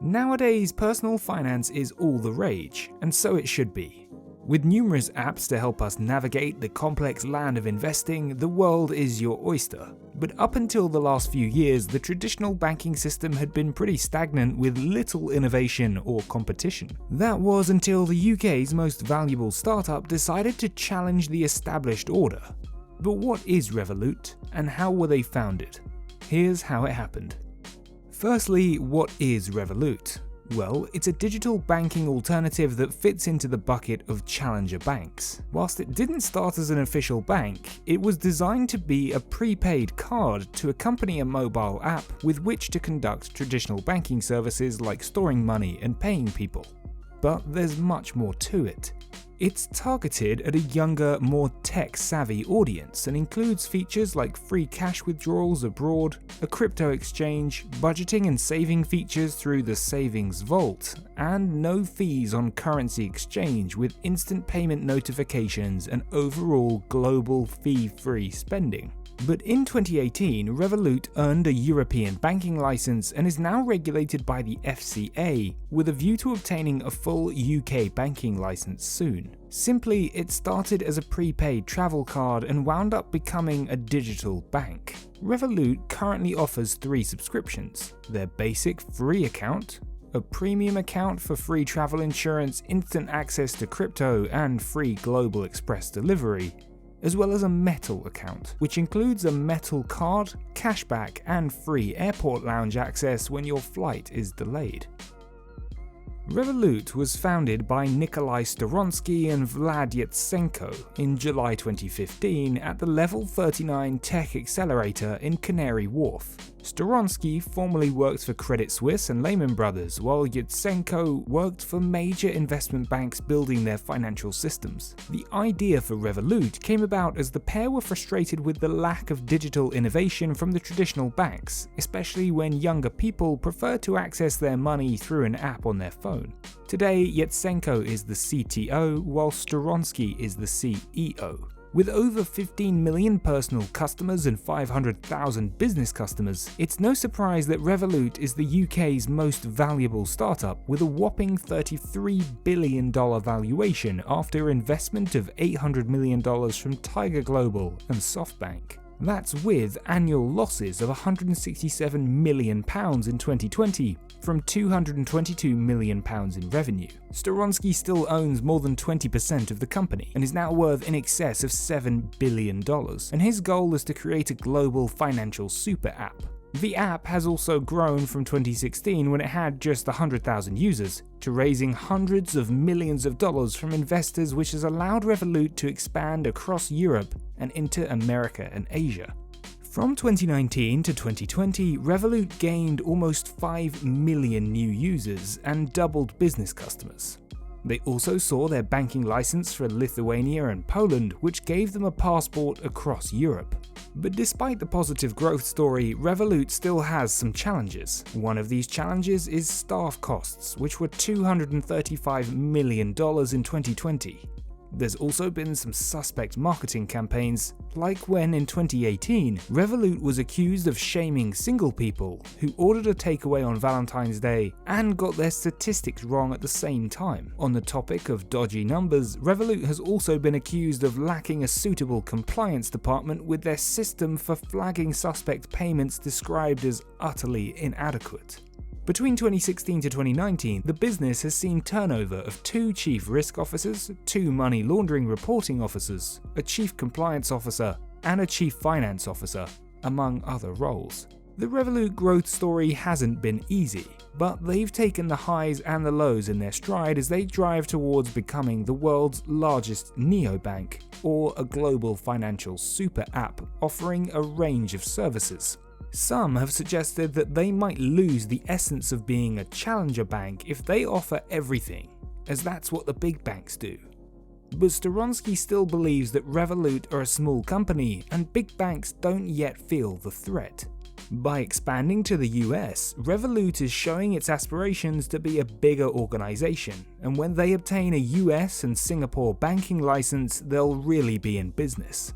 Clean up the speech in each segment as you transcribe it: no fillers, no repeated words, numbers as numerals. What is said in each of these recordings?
Nowadays, personal finance is all the rage, and so it should be. With numerous apps to help us navigate the complex land of investing, the world is your oyster. But up until the last few years, the traditional banking system had been pretty stagnant with little innovation or competition. That was until the UK's most valuable startup decided to challenge the established order. But what is Revolut, and how were they founded? Here's how it happened. Firstly, what is Revolut? Well, it's a digital banking alternative that fits into the bucket of challenger banks. Whilst it didn't start as an official bank, it was designed to be a prepaid card to accompany a mobile app with which to conduct traditional banking services like storing money and paying people. But there's much more to it. It's targeted at a younger, more tech-savvy audience and includes features like free cash withdrawals abroad, a crypto exchange, budgeting and saving features through the Savings Vault, and no fees on currency exchange with instant payment notifications and overall global fee-free spending. But in 2018, Revolut earned a European banking license and is now regulated by the FCA, with a view to obtaining a full UK banking license soon. Simply, it started as a prepaid travel card and wound up becoming a digital bank. Revolut currently offers 3 subscriptions: their basic free account, a premium account for free travel insurance, instant access to crypto, and free global express delivery, as well as a metal account, which includes a metal card, cashback, and free airport lounge access when your flight is delayed. Revolut was founded by Nikolai Storonsky and Vlad Yatsenko in July 2015 at the Level 39 Tech Accelerator in Canary Wharf. Storonsky formerly worked for Credit Suisse and Lehman Brothers, while Yatsenko worked for major investment banks building their financial systems. The idea for Revolut came about as the pair were frustrated with the lack of digital innovation from the traditional banks, especially when younger people prefer to access their money through an app on their phone. Today, Yatsenko is the CTO, while Storonsky is the CEO. With over 15 million personal customers and 500,000 business customers, it's no surprise that Revolut is the UK's most valuable startup with a whopping $33 billion valuation after investment of $800 million from Tiger Global and SoftBank. That's with annual losses of £167 million in 2020 from £222 million in revenue. Storonsky still owns more than 20% of the company and is now worth in excess of $7 billion, and his goal is to create a global financial super app. The app has also grown from 2016, when it had just 100,000 users, to raising hundreds of millions of dollars from investors, which has allowed Revolut to expand across Europe and into America and Asia. From 2019 to 2020, Revolut gained almost 5 million new users and doubled business customers. They also saw their banking license for Lithuania and Poland, which gave them a passport across Europe. But despite the positive growth story, Revolut still has some challenges. One of these challenges is staff costs, which were $235 million in 2020. There's also been some suspect marketing campaigns, like when in 2018, Revolut was accused of shaming single people who ordered a takeaway on Valentine's Day and got their statistics wrong at the same time. On the topic of dodgy numbers, Revolut has also been accused of lacking a suitable compliance department, with their system for flagging suspect payments described as utterly inadequate. Between 2016 to 2019, the business has seen turnover of 2 chief risk officers, 2 money laundering reporting officers, a chief compliance officer, and a chief finance officer, among other roles. The Revolut growth story hasn't been easy, but they've taken the highs and the lows in their stride as they drive towards becoming the world's largest neobank, or a global financial super app offering a range of services. Some have suggested that they might lose the essence of being a challenger bank if they offer everything, as that's what the big banks do. But Storonsky still believes that Revolut are a small company and big banks don't yet feel the threat. By expanding to the US, Revolut is showing its aspirations to be a bigger organization, and when they obtain a US and Singapore banking license, they'll really be in business.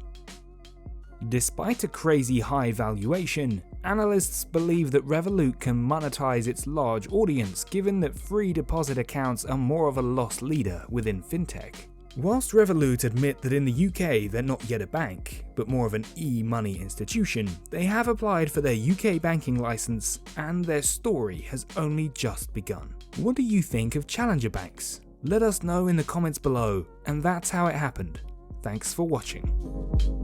Despite a crazy high valuation, Analysts believe that Revolut can monetize its large audience given that free deposit accounts are more of a loss leader within fintech. Whilst Revolut admit that in the UK they're not yet a bank, but more of an e-money institution, they have applied for their UK banking license and their story has only just begun. What do you think of challenger banks? Let us know in the comments below, and that's how it happened. Thanks for watching.